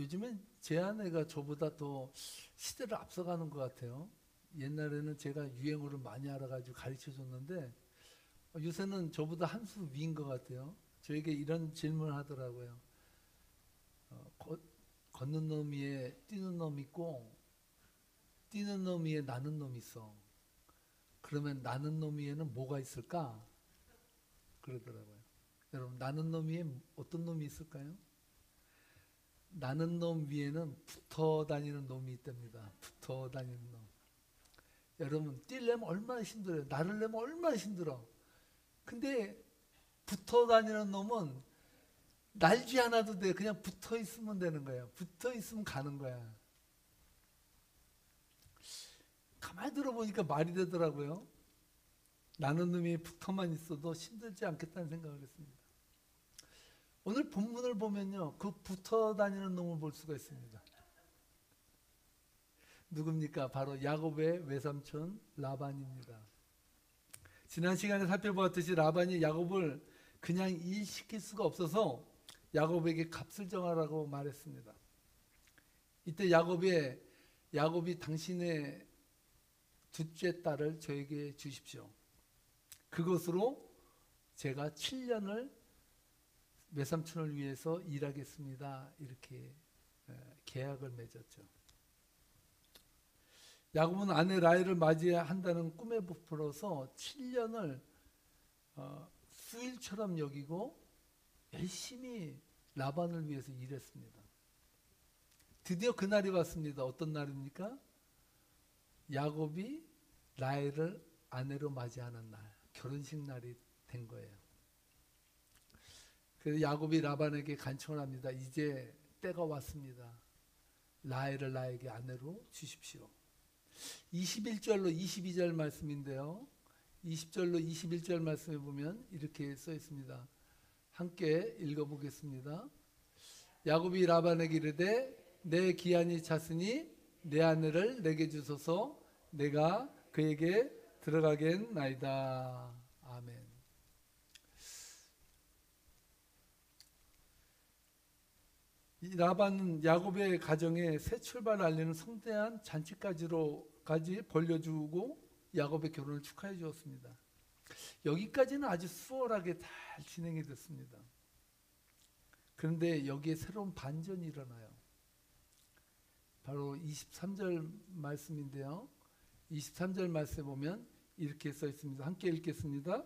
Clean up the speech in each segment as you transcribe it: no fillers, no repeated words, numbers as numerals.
요즘엔 제 아내가 저보다 더 시대를 앞서가는 것 같아요. 옛날에는 제가 유행어를 많이 알아가지고 가르쳐 줬는데 요새는 저보다 한 수 위인 것 같아요. 저에게 이런 질문을 하더라고요. 걷는 놈 위에 뛰는 놈 있고 뛰는 놈 위에 나는 놈 있어. 그러면 나는 놈 위에는 뭐가 있을까? 그러더라고요. 여러분, 나는 놈 위에 어떤 놈이 있을까요? 나는 놈 위에는 붙어 다니는 놈이 있답니다. 붙어 다니는 놈. 여러분, 뛰려면 얼마나 힘들어요. 나르려면 얼마나 힘들어. 근데 붙어 다니는 놈은 날지 않아도 돼. 그냥 붙어 있으면 되는 거예요. 붙어 있으면 가는 거야. 가만히 들어보니까 말이 되더라고요. 나는 놈이 붙어만 있어도 힘들지 않겠다는 생각을 했습니다. 오늘 본문을 보면요, 그 붙어 다니는 놈을 볼 수가 있습니다. 누굽니까? 바로 야곱의 외삼촌 라반입니다. 지난 시간에 살펴보았듯이 라반이 야곱을 그냥 일시킬 수가 없어서 야곱에게 값을 정하라고 말했습니다. 이때 야곱이 당신의 둘째 딸을 저에게 주십시오. 그것으로 제가 7년을 외삼촌을 위해서 일하겠습니다. 이렇게 계약을 맺었죠. 야곱은 아내 라헬을 맞이한다는 꿈에 부풀어서 7년을 수일처럼 여기고 열심히 라반을 위해서 일했습니다. 드디어 그날이 왔습니다. 어떤 날입니까? 야곱이 라헬을 아내로 맞이하는 날, 결혼식 날이 된 거예요. 그래서 야곱이 라반에게 간청을 합니다. 이제 때가 왔습니다. 라헬을 나에게 아내로 주십시오. 21절로 22절 말씀인데요. 20절로 21절 말씀에 보면 이렇게 써 있습니다. 함께 읽어보겠습니다. 야곱이 라반에게 이르되 내 기한이 찼으니 내 아내를 내게 주소서. 내가 그에게 들어가겠나이다. 아멘. 이 라반은 야곱의 가정에 새 출발을 알리는 성대한 잔치까지 벌려주고 야곱의 결혼을 축하해 주었습니다. 여기까지는 아주 수월하게 잘 진행이 됐습니다. 그런데 여기에 새로운 반전이 일어나요. 바로 23절 말씀인데요. 23절 말씀에 보면 이렇게 써 있습니다. 함께 읽겠습니다.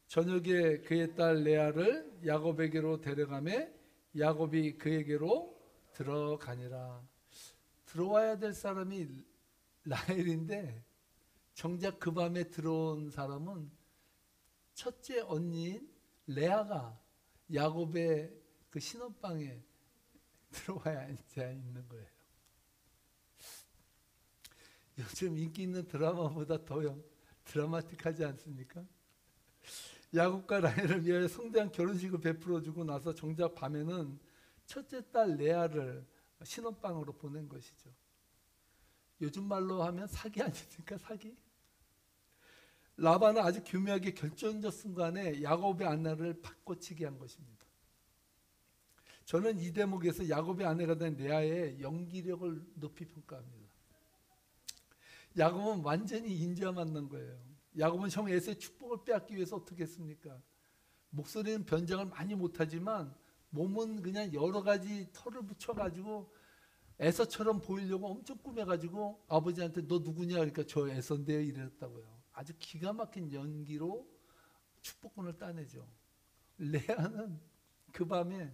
저녁에 그의 딸 레아를 야곱에게로 데려가매 야곱이 그에게로 들어가니라. 들어와야 될 사람이 라헬인데 정작 그 밤에 들어온 사람은 첫째 언니인 레아가 야곱의 그 신혼방에 들어와야 앉아 있는 거예요. 요즘 인기 있는 드라마보다 더 드라마틱하지 않습니까? 야곱과 라헬을 위하여 성대한 결혼식을 베풀어주고 나서 정작 밤에는 첫째 딸 레아를 신혼방으로 보낸 것이죠. 요즘 말로 하면 사기 아닙니까? 사기? 라반은 아주 교묘하게 결정적 순간에 야곱의 아내를 바꿔치기 한 것입니다. 저는 이 대목에서 야곱의 아내가 된 레아의 연기력을 높이 평가합니다. 야곱은 완전히 인지와 만난 거예요. 야곱은 형 에서의 축복을 빼앗기 위해서 어떻게 했습니까? 목소리는 변장을 많이 못하지만 몸은 그냥 여러 가지 털을 붙여가지고 에서처럼 보이려고 엄청 꾸며가지고 아버지한테 너 누구냐? 그러니까 저 에서인데요 이랬다고요. 아주 기가 막힌 연기로 축복권을 따내죠. 레아는 그 밤에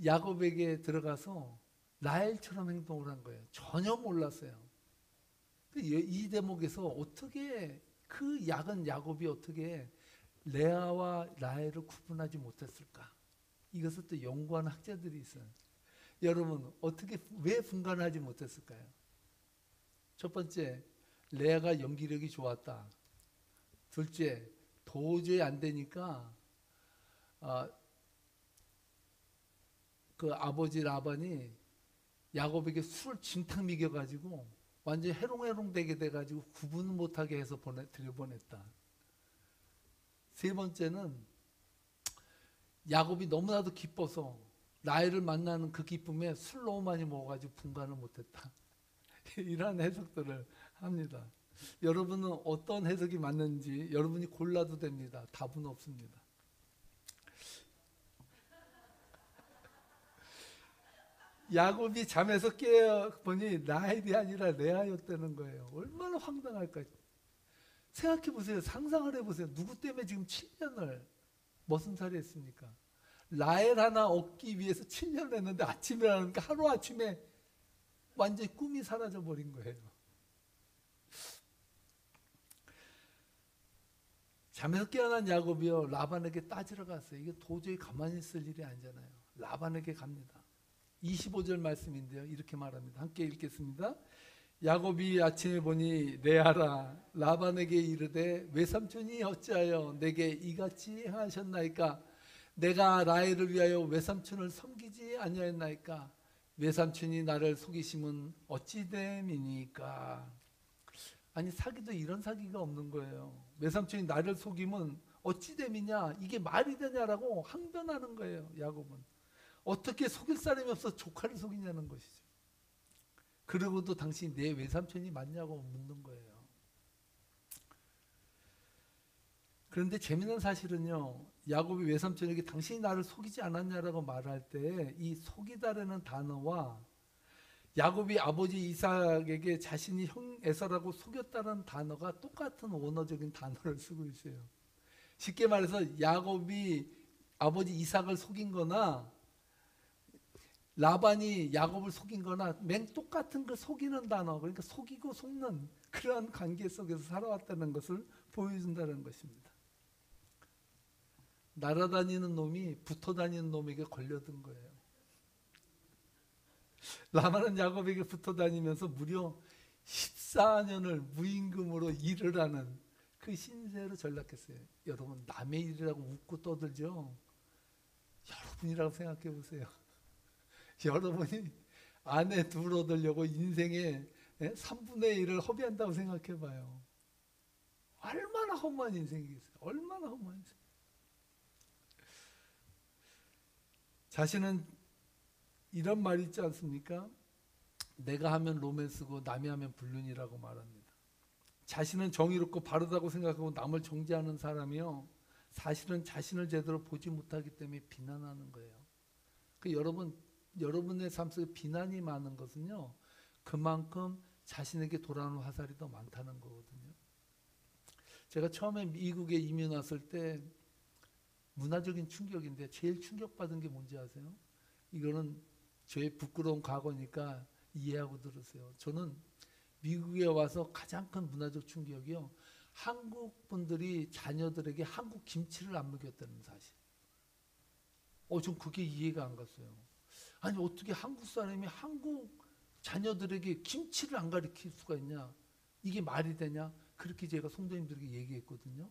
야곱에게 들어가서 라헬처럼 행동을 한 거예요. 전혀 몰랐어요. 이 대목에서 어떻게 그 약은 야곱이 어떻게 레아와 라헬을 구분하지 못했을까? 이것을 또 연구하는 학자들이 있어요. 여러분 어떻게 왜 분간하지 못했을까요? 첫 번째, 레아가 연기력이 좋았다. 둘째, 도저히 안 되니까 그 아버지 라반이 야곱에게 술을 진탕 먹여가지고 완전히 해롱해롱 되게 돼가지고 구분 못하게 해서 들여보냈다. 세 번째는 야곱이 너무나도 기뻐서 라헬을 만나는 그 기쁨에 술 너무 많이 먹어가지고 분간을 못했다. 이런 해석들을 합니다. 여러분은 어떤 해석이 맞는지 여러분이 골라도 됩니다. 답은 없습니다. 야곱이 잠에서 깨어 보니 라헬이 아니라 레아였다는 거예요. 얼마나 황당할까요? 생각해 보세요. 상상을 해보세요. 누구 때문에 지금 7년을 머슴살이 했습니까? 라헬 하나 얻기 위해서 7년을 했는데 아침이라는 게 하루아침에 완전히 꿈이 사라져 버린 거예요. 잠에서 깨어난 야곱이요, 라반에게 따지러 갔어요. 이게 도저히 가만히 있을 일이 아니잖아요. 라반에게 갑니다. 25절 말씀인데요, 이렇게 말합니다. 함께 읽겠습니다. 야곱이 아침에 보니 레아라 라반에게 이르되 외삼촌이 어찌하여 내게 이같이 행하셨나이까? 내가 라헬을 위하여 외삼촌을 섬기지 아니하였나이까? 외삼촌이 나를 속이심은 어찌 됨이니까? 아니, 사기도 이런 사기가 없는 거예요. 외삼촌이 나를 속이면 어찌 됨이냐, 이게 말이 되냐라고 항변하는 거예요. 야곱은 어떻게 속일 사람이 없어 조카를 속이냐는 것이죠. 그러고도 당신이 내 외삼촌이 맞냐고 묻는 거예요. 그런데 재미난 사실은요, 야곱이 외삼촌에게 당신이 나를 속이지 않았냐라고 말할 때 이 속이다라는 단어와 야곱이 아버지 이삭에게 자신이 형 에서라고 속였다는 단어가 똑같은 원어적인 단어를 쓰고 있어요. 쉽게 말해서 야곱이 아버지 이삭을 속인 거나 라반이 야곱을 속인 거나 맨 똑같은 그 속이는 단어, 그러니까 속이고 속는 그러한 관계 속에서 살아왔다는 것을 보여준다는 것입니다. 날아다니는 놈이 붙어다니는 놈에게 걸려든 거예요. 라반은 야곱에게 붙어다니면서 무려 14년을 무임금으로 일을 하는 그 신세로 전락했어요. 여러분, 남의 일이라고 웃고 떠들죠. 여러분이라고 생각해 보세요. 여러분이 아내 둘 얻으려고 인생의 3분의 1을 허비한다고 생각해 봐요. 얼마나 허무한 인생이겠어요. 얼마나 허무한 인생. 자신은 이런 말 있지 않습니까? 내가 하면 로맨스고 남이 하면 불륜이라고 말합니다. 자신은 정의롭고 바르다고 생각하고 남을 정죄하는 사람이요, 사실은 자신을 제대로 보지 못하기 때문에 비난하는 거예요. 여러분의 삶 속에 비난이 많은 것은요, 그만큼 자신에게 돌아오는 화살이 더 많다는 거거든요. 제가 처음에 미국에 이민 왔을 때 문화적인 충격인데 제일 충격받은 게 뭔지 아세요? 이거는 저의 부끄러운 과거니까 이해하고 들으세요. 저는 미국에 와서 가장 큰 문화적 충격이요, 한국 분들이 자녀들에게 한국 김치를 안 먹였다는 사실. 전 그게 이해가 안 갔어요. 아니, 어떻게 한국 사람이 한국 자녀들에게 김치를 안 가르칠 수가 있냐? 이게 말이 되냐? 그렇게 제가 성도님들에게 얘기했거든요.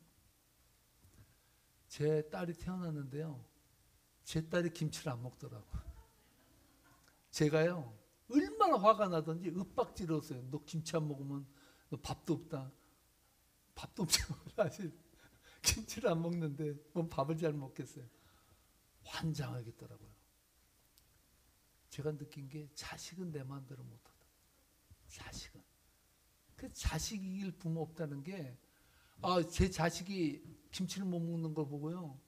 제 딸이 태어났는데요, 제 딸이 김치를 안 먹더라고요. 제가요, 얼마나 화가 나던지 윽박지르었어요. 너 김치 안 먹으면 너 밥도 없다. 밥도 없죠. 사실 김치를 안 먹는데 뭔 밥을 잘 먹겠어요. 환장하겠더라고요. 제가 느낀 게 자식은 내 마음대로 못하다. 자식은. 그 자식이길 부모 없다는 게, 제 자식이 김치를 못 먹는 걸 보고요,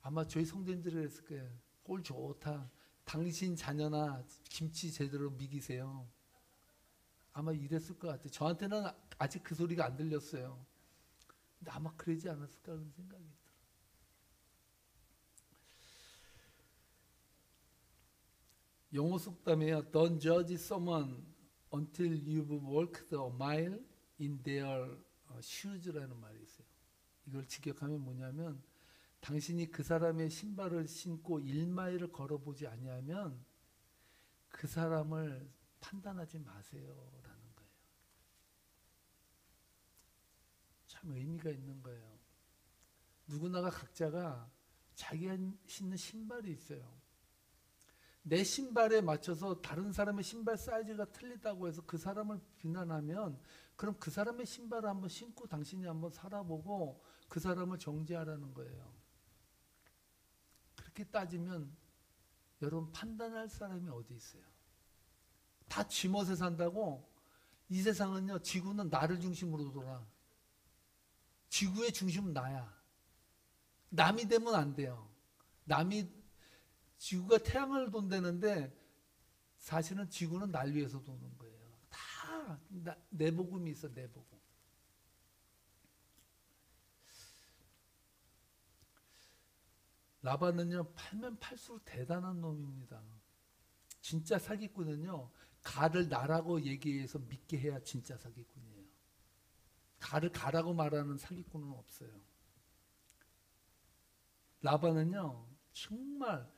아마 저희 성도님들이 그랬을 거예요. 꼴 좋다. 당신 자녀나 김치 제대로 먹이세요. 아마 이랬을 것 같아요. 저한테는 아직 그 소리가 안 들렸어요. 근데 아마 그러지 않았을까 그런 생각이 들어요. 영어 속담에요, Don't judge someone until you've walked a mile in their shoes라는 말이 있어요. 이걸 직역하면 뭐냐면, 당신이 그 사람의 신발을 신고 1마일을 걸어보지 아니하면 그 사람을 판단하지 마세요라는 거예요. 참 의미가 있는 거예요. 누구나가 각자가 자기가 신는 신발이 있어요. 내 신발에 맞춰서 다른 사람의 신발 사이즈가 틀리다고 해서 그 사람을 비난하면, 그럼 그 사람의 신발을 한번 신고 당신이 한번 살아보고 그 사람을 정죄하라는 거예요. 그렇게 따지면 여러분 판단할 사람이 어디 있어요? 다 지멋에 산다고. 이 세상은요, 지구는 나를 중심으로 돌아. 지구의 중심은 나야. 남이 되면 안 돼요. 지구가 태양을 돈다는데 사실은 지구는 날 위해서 도는 거예요. 다 내복음이 있어, 내복음. 라반은요, 팔면 팔수록 대단한 놈입니다. 진짜 사기꾼은요, 가를 나라고 얘기해서 믿게 해야 진짜 사기꾼이에요. 가를 가라고 말하는 사기꾼은 없어요. 라반은요, 정말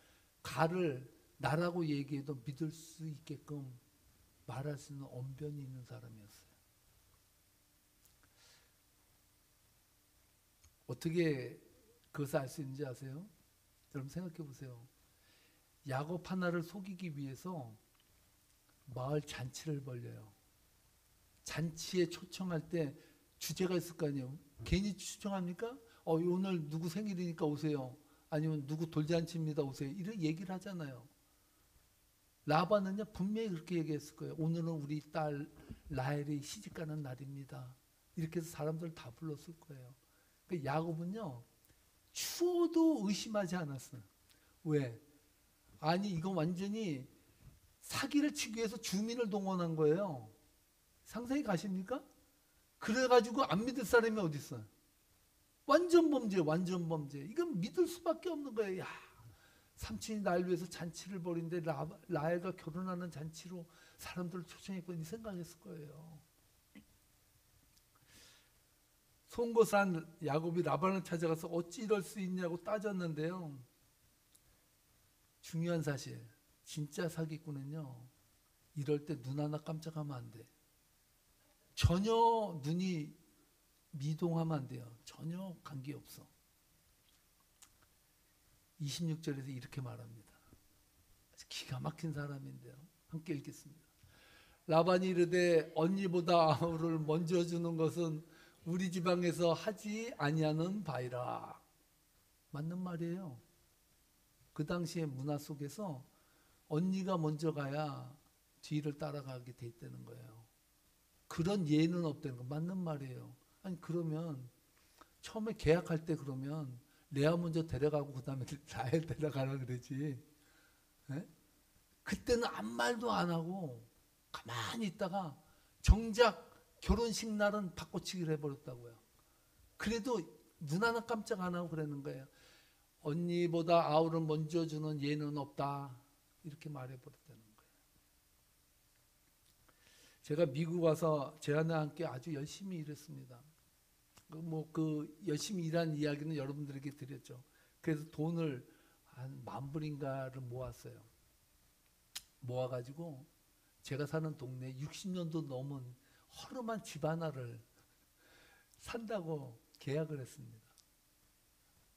가를 나라고 얘기해도 믿을 수 있게끔 말할 수 있는 언변이 있는 사람이었어요. 어떻게 그것을 알 수 있는지 아세요? 여러분 생각해 보세요. 야곱 하나를 속이기 위해서 마을 잔치를 벌려요. 잔치에 초청할 때 주제가 있을 거 아니에요. 괜히 초청합니까? 오늘 누구 생일이니까 오세요. 아니면 누구 돌잔치입니다. 오세요. 이런 얘기를 하잖아요. 라반은요 분명히 그렇게 얘기했을 거예요. 오늘은 우리 딸 라헬이 시집가는 날입니다. 이렇게 해서 사람들 다 불렀을 거예요. 그러니까 야곱은요 추워도 의심하지 않았어요. 왜? 아니 이건 완전히 사기를 치기 위해서 주민을 동원한 거예요. 상상이 가십니까? 그래가지고 안 믿을 사람이 어디 있어요? 완전 범죄, 완전 범죄. 이건 믿을 수밖에 없는 거예요. 야, 삼촌이 날 위해서 잔치를 벌이는데 라헬과 결혼하는 잔치로 사람들을 초청했거니 생각했을 거예요. 송곳한 야곱이 라반을 찾아가서 어찌 이럴 수 있냐고 따졌는데요. 중요한 사실, 진짜 사기꾼은요, 이럴 때 눈 하나 깜짝하면 안 돼. 전혀 눈이 미동하면 안 돼요. 전혀 관계없어. 26절에서 이렇게 말합니다. 기가 막힌 사람인데요. 함께 읽겠습니다. 라반이 이르되 언니보다 아우를 먼저 주는 것은 우리 지방에서 하지 아니하는 바이라. 맞는 말이에요. 그 당시의 문화 속에서 언니가 먼저 가야 뒤를 따라가게 돼 있다는 거예요. 그런 예는 없다는 거 맞는 말이에요. 아니 그러면 처음에 계약할 때 그러면 레아 먼저 데려가고 그 다음에 라헬 데려가라 그러지. 네? 그때는 아무 말도 안 하고 가만히 있다가 정작 결혼식 날은 바꿔치기를 해버렸다고요. 그래도 눈 하나 깜짝 안 하고 그러는 거예요. 언니보다 아우를 먼저 주는 예는 없다. 이렇게 말해버렸다는 거예요. 제가 미국 와서 제 아내와 함께 아주 열심히 일했습니다. 열심히 일한 이야기는 여러분들에게 드렸죠. 그래서 돈을 한 10,000불인가를 모았어요. 모아가지고 제가 사는 동네에 60년도 넘은 허름한 집 하나를 산다고 계약을 했습니다.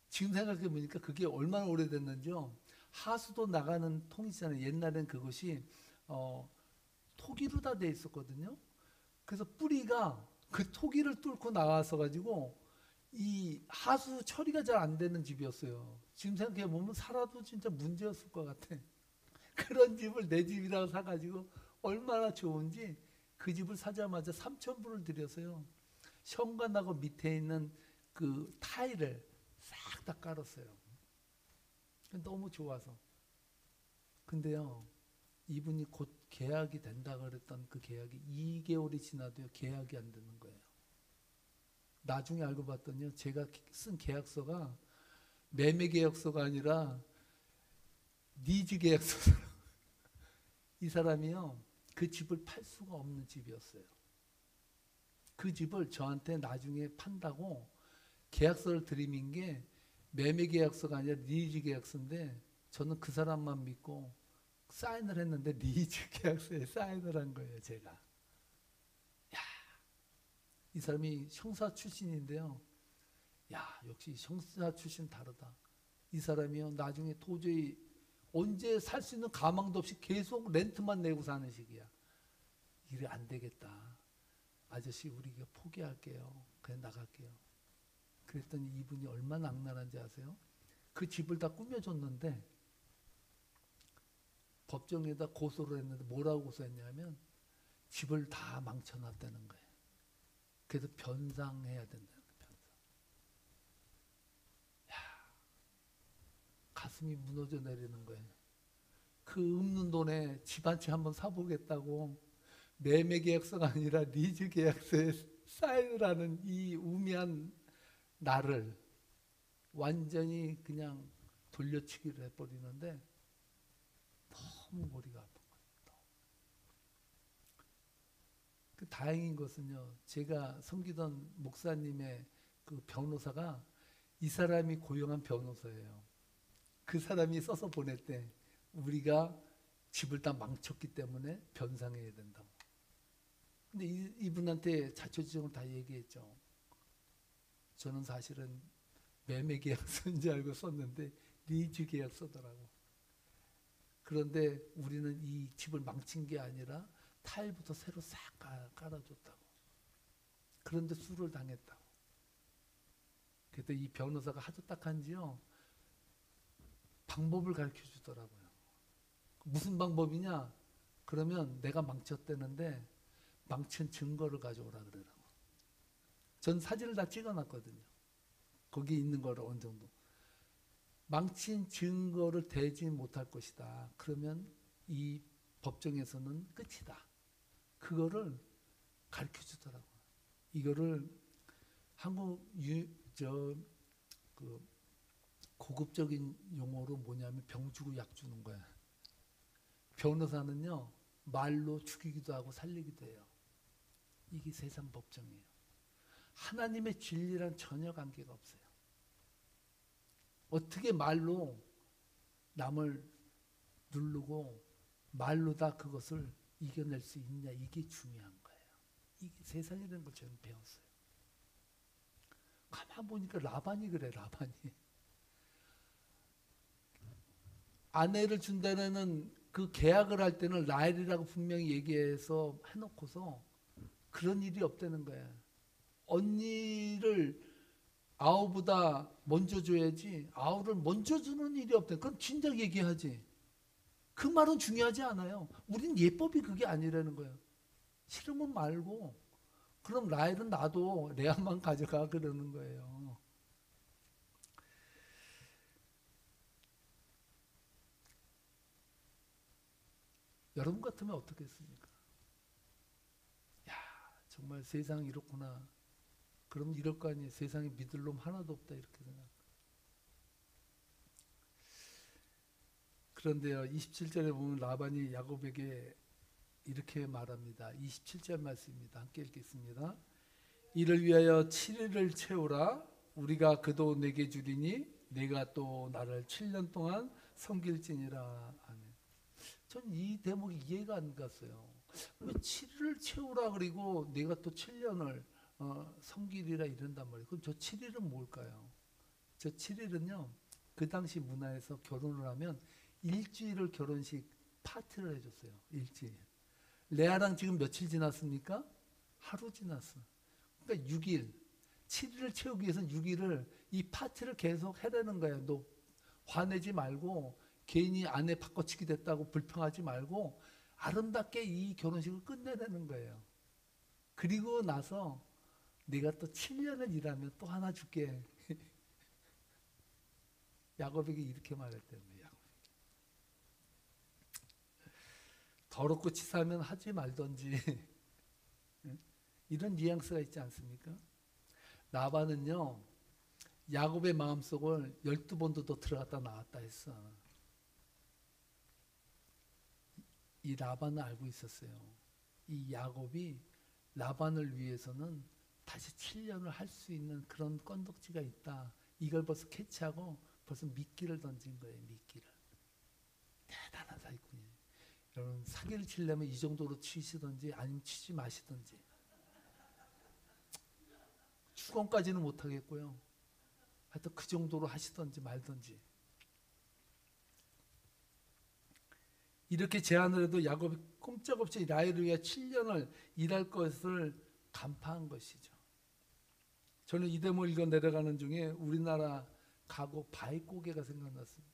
지금 생각해 보니까 그게 얼마나 오래됐는지요. 하수도 나가는 통 있잖아요. 옛날엔 그것이 토기로 다 돼 있었거든요. 그래서 뿌리가 그 토기를 뚫고 나와서 가지고 이 하수 처리가 잘 안 되는 집이었어요. 지금 생각해 보면 살아도 진짜 문제였을 것 같아. 그런 집을 내 집이라고 사가지고 얼마나 좋은지 그 집을 사자마자 3,000불을 들여서요. 현관하고 밑에 있는 그 타일을 싹 다 깔았어요. 너무 좋아서. 근데요, 이분이 곧 계약이 된다 그랬던 그 계약이 2개월이 지나도요, 계약이 안 되는 거예요. 나중에 알고 봤더니요, 제가 쓴 계약서가 매매 계약서가 아니라 리즈 계약서더라고요. 이 사람이요, 그 집을 팔 수가 없는 집이었어요. 그 집을 저한테 나중에 판다고 계약서를 들이민 게 매매 계약서가 아니라 리즈 계약서인데 저는 그 사람만 믿고 사인을 했는데 리즈 계약서에 사인을 한 거예요, 제가. 야, 이 사람이 형사 출신인데요. 야, 역시 형사 출신 다르다. 이 사람이요, 나중에 도저히 언제 살 수 있는 가망도 없이 계속 렌트만 내고 사는 식이야. 이래 안 되겠다. 아저씨, 우리 이거 포기할게요. 그냥 나갈게요. 그랬더니 이분이 얼마나 악랄한지 아세요? 그 집을 다 꾸며줬는데 법정에다 고소를 했는데 뭐라고 고소했냐면 집을 다 망쳐놨다는 거예요. 그래서 변상해야 된다는 거예요. 변상. 야, 가슴이 무너져 내리는 거예요. 그 없는 돈에 집 한 채 한번 사보겠다고 매매 계약서가 아니라 리즈 계약서에 사인을 하는 이 우매한 나를 완전히 그냥 돌려치기를 해버리는데 너무 머리가 아픈 거예요. 그 다행인 것은요, 제가 섬기던 목사님의 그 변호사가 이 사람이 고용한 변호사예요. 그 사람이 써서 보냈대. 우리가 집을 다 망쳤기 때문에 변상해야 된다고. 근데 이분한테 자초지종을 다 얘기했죠. 저는 사실은 매매 계약서인 줄 알고 썼는데 리즈 계약서더라고. 그런데 우리는 이 집을 망친 게 아니라 타일부터 새로 싹 깔아줬다고. 그런데 수를 당했다고. 그때 이 변호사가 하도 딱한지요, 방법을 가르쳐 주더라고요. 무슨 방법이냐? 그러면 내가 망쳤다는데 망친 증거를 가져오라 그러라고. 전 사진을 다 찍어놨거든요. 거기 있는 거를 어느 정도. 망친 증거를 대지 못할 것이다. 그러면 이 법정에서는 끝이다. 그거를 가르쳐 주더라고요. 이거를 한국 고급적인 용어로 뭐냐면 병 주고 약 주는 거야. 변호사는요, 말로 죽이기도 하고 살리기도 해요. 이게 세상 법정이에요. 하나님의 진리랑 전혀 관계가 없어요. 어떻게 말로 남을 누르고 말로 다 그것을 이겨낼 수 있냐, 이게 중요한 거예요. 이게 세상이라는 걸 저는 배웠어요. 가만 보니까 라반이 그래, 라반이. 아내를 준다는 그 계약을 할 때는 라헬이라고 분명히 얘기해서 해놓고서 그런 일이 없다는 거야. 언니를 아우보다 먼저 줘야지 아우를 먼저 주는 일이 없다. 그럼 진작 얘기하지. 그 말은 중요하지 않아요. 우린 예법이 그게 아니라는 거예요. 싫으면 말고 그럼 라헬은 놔도 레아만 가져가 그러는 거예요. 여러분 같으면 어떻겠습니까? 야, 정말 세상이 이렇구나. 그럼 이럴 거 아니에요. 세상에 믿을 놈 하나도 없다 이렇게 생각. 그런데요, 27절에 보면 라반이 야곱에게 이렇게 말합니다. 27절 말씀입니다. 함께 읽겠습니다. 이를 위하여 7일을 채우라. 우리가 그도 내게 주리니 내가 또 나를 7년 동안 섬길지니라. 아멘. 전 이 대목이 이해가 안 갔어요. 왜 7일을 채우라 그리고 내가 또 7년을 섬기리라 이런단 말이에요. 그럼 저 7일은 뭘까요? 저 7일은요, 그 당시 문화에서 결혼을 하면 일주일을 결혼식 파티를 해줬어요. 일주일. 레아랑 지금 며칠 지났습니까? 하루 지났어. 그러니까 6일. 7일을 채우기 위해서는 6일을 이 파티를 계속 해라는 거예요. 너 화내지 말고 괜히 아내 바꿔치기 됐다고 불평하지 말고 아름답게 이 결혼식을 끝내라는 거예요. 그리고 나서 네가 또 7년을 일하면 또 하나 줄게. 야곱에게 이렇게 말했다는 거예요. 더럽고 치사하면 하지 말던지. 이런 뉘앙스가 있지 않습니까? 라반은요, 야곱의 마음속을 12번도 더 들어갔다 나왔다 했어. 이 라반은 알고 있었어요. 이 야곱이 라반을 위해서는 다시 7년을 할 수 있는 그런 건덕지가 있다. 이걸 벌써 캐치하고 벌써 미끼를 던진 거예요. 미끼를. 대단한 사기꾼이에요. 여러분, 사기를 치려면 이 정도로 치시든지 아니면 치지 마시든지. 축원까지는 못하겠고요. 하여튼 그 정도로 하시든지 말든지. 이렇게 제안을 해도 야곱이 꼼짝없이 라헬을 위해 7년을 일할 것을 간파한 것이죠. 저는 이 대목 읽어 내려가는 중에 우리나라 가곡 바위고개가 생각났습니다.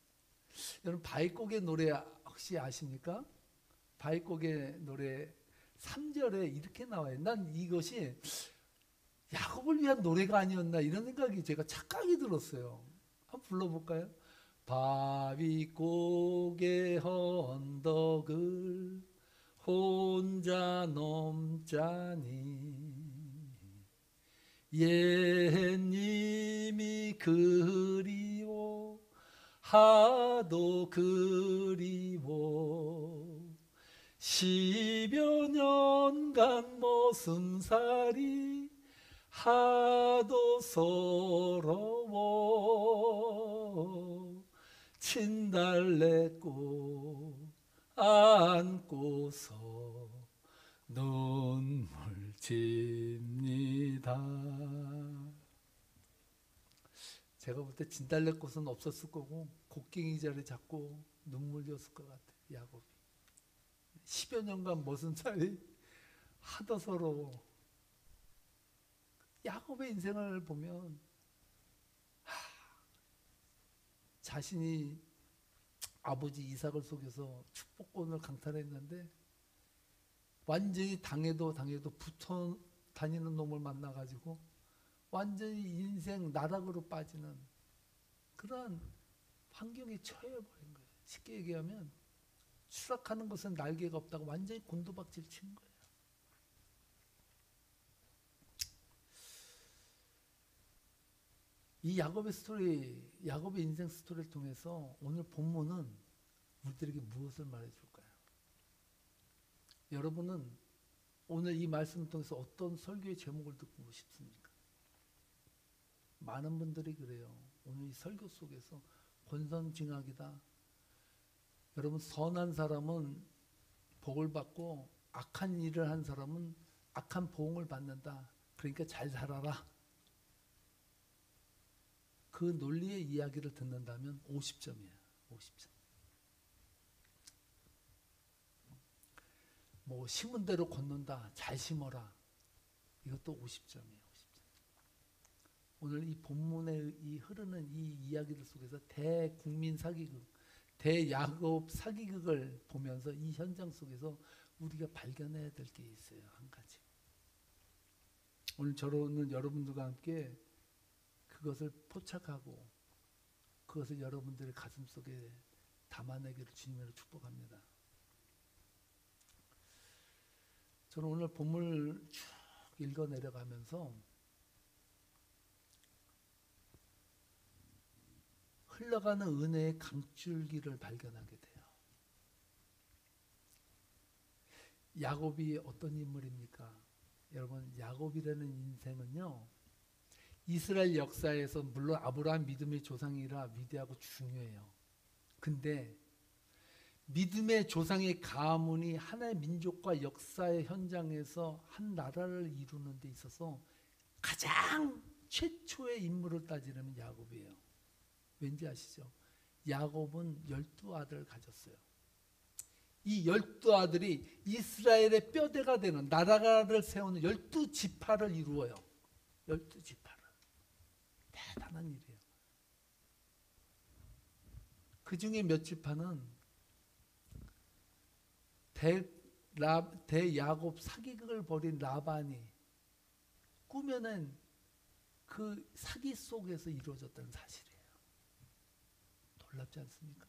여러분, 바위고개 노래 혹시 아십니까? 바위곡의 노래 3절에 이렇게 나와요. 난 이것이 야곱을 위한 노래가 아니었나 이런 생각이 제가 착각이 들었어요. 한번 불러볼까요? 바위곡의 언덕을 혼자 넘자니 옛님이 그리워 하도 그리워 10여 년간 머슴살이 하도 서러워 진달래꽃 안고서 눈물 집니다. 제가 볼 때 진달래꽃은 없었을 거고 곡괭이 자리 잡고 눈물 졌을 것 같아요. 야곱이 10여 년간 머슴살이 하도 서러워. 야곱의 인생을 보면 자신이 아버지 이삭을 속여서 축복권을 강탈했는데 완전히 당해도 붙어 다니는 놈을 만나가지고 완전히 인생 나락으로 빠지는 그런 환경에 처해버린 거예요. 쉽게 얘기하면 추락하는 것은 날개가 없다고 완전히 곤두박질 친 거예요. 이 야곱의 스토리, 야곱의 인생 스토리를 통해서 오늘 본문은 우리들에게 무엇을 말해줄까요? 여러분은 오늘 이 말씀을 통해서 어떤 설교의 제목을 듣고 싶습니까? 많은 분들이 그래요. 오늘 이 설교 속에서 권선징악이다. 여러분 선한 사람은 복을 받고 악한 일을 한 사람은 악한 보응을 받는다. 그러니까 잘 살아라. 그 논리의 이야기를 듣는다면 50점이에요. 50점. 뭐 심은 대로 걷는다. 잘 심어라. 이것도 50점이에요. 50점. 오늘 이 본문에 이 흐르는 이 이야기들 속에서 대국민 사기극, 대야곱 사기극을 보면서 이 현장 속에서 우리가 발견해야 될 게 있어요. 한 가지. 오늘 저는 여러분들과 함께 그것을 포착하고 그것을 여러분들의 가슴 속에 담아내기를 주님으로 축복합니다. 저는 오늘 본문을 쭉 읽어 내려가면서 흘러가는 은혜의 강줄기를 발견하게 돼요. 야곱이 어떤 인물입니까? 여러분 야곱이라는 인생은요. 이스라엘 역사에서 물론 아브라함 믿음의 조상이라 위대하고 중요해요. 근데 믿음의 조상의 가문이 하나의 민족과 역사의 현장에서 한 나라를 이루는 데 있어서 가장 최초의 인물을 따지려면 야곱이에요. 왠지 아시죠? 야곱은 12아들을 가졌어요. 이 12아들이 이스라엘의 뼈대가 되는 나라를 세우는 12지파를 이루어요. 12지파를. 대단한 일이에요. 그 중에 몇 지파는 대야곱 사기극을 벌인 라반이 꾸며낸 그 사기 속에서 이루어졌다는 사실이에요. 놀랍지 않습니까?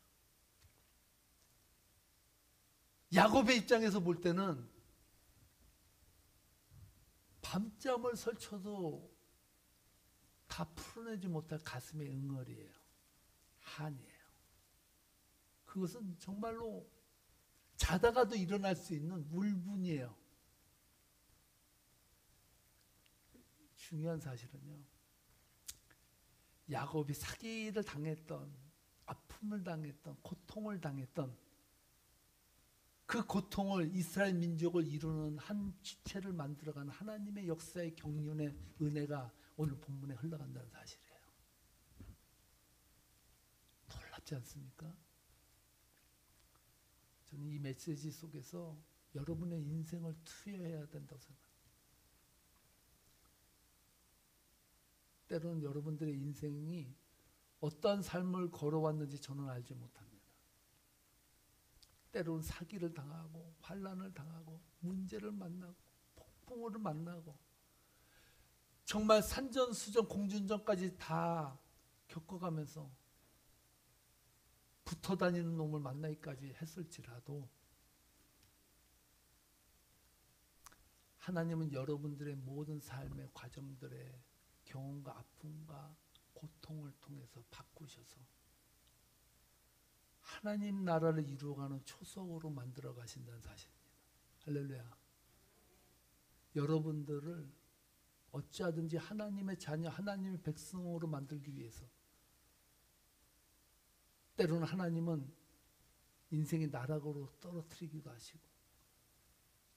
야곱의 입장에서 볼 때는 밤잠을 설쳐도 다 풀어내지 못할 가슴의 응어리예요. 한이에요. 그것은 정말로 자다가도 일어날 수 있는 울분이에요. 중요한 사실은요. 야곱이 사기를 당했던, 아픔을 당했던, 고통을 당했던 그 고통을 이스라엘 민족을 이루는 한 지체를 만들어가는 하나님의 역사의 경륜의 은혜가 오늘 본문에 흘러간다는 사실이에요. 놀랍지 않습니까? 저는 이 메시지 속에서 여러분의 인생을 투여해야 된다고 생각합니다. 때로는 여러분들의 인생이 어떠한 삶을 걸어왔는지 저는 알지 못합니다. 때로는 사기를 당하고 환난을 당하고 문제를 만나고 폭풍을 만나고 정말 산전수전 공중전까지 다 겪어가면서 붙어 다니는 놈을 만나기까지 했을지라도 하나님은 여러분들의 모든 삶의 과정들의 경험과 아픔과 고통을 통해서 바꾸셔서 하나님 나라를 이루어가는 초석으로 만들어 가신다는 사실입니다. 할렐루야. 여러분들을 어찌하든지 하나님의 자녀, 하나님의 백성으로 만들기 위해서 때로는 하나님은 인생의 나락으로 떨어뜨리기도 하시고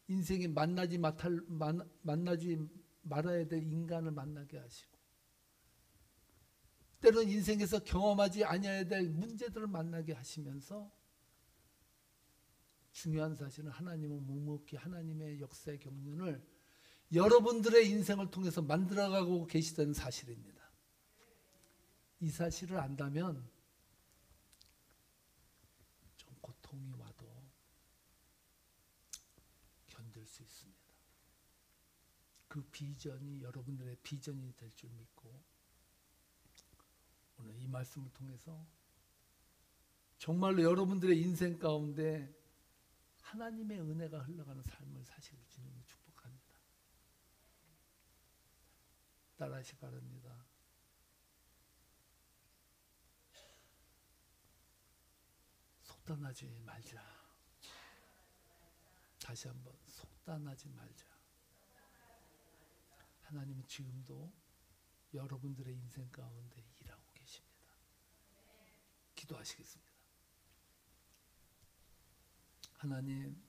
인생에 만나지 말아야 될 인간을 만나게 하시고 때로는 인생에서 경험하지 아니해야 될 문제들을 만나게 하시면서 중요한 사실은 하나님은 묵묵히 하나님의 역사의 경륜을 여러분들의 인생을 통해서 만들어가고 계시다는 사실입니다. 이 사실을 안다면 좀 고통이 와도 견딜 수 있습니다. 그 비전이 여러분들의 비전이 될 줄 믿고 오늘 이 말씀을 통해서 정말로 여러분들의 인생 가운데 하나님의 은혜가 흘러가는 삶을 사시길 주님을 축복합니다. 따라하시 바랍니다. 속단하지 말자. 다시 한번 속단하지 말자. 하나님은 지금도 여러분들의 인생 가운데 일하고 계십니다. 기도하시겠습니다. 하나님,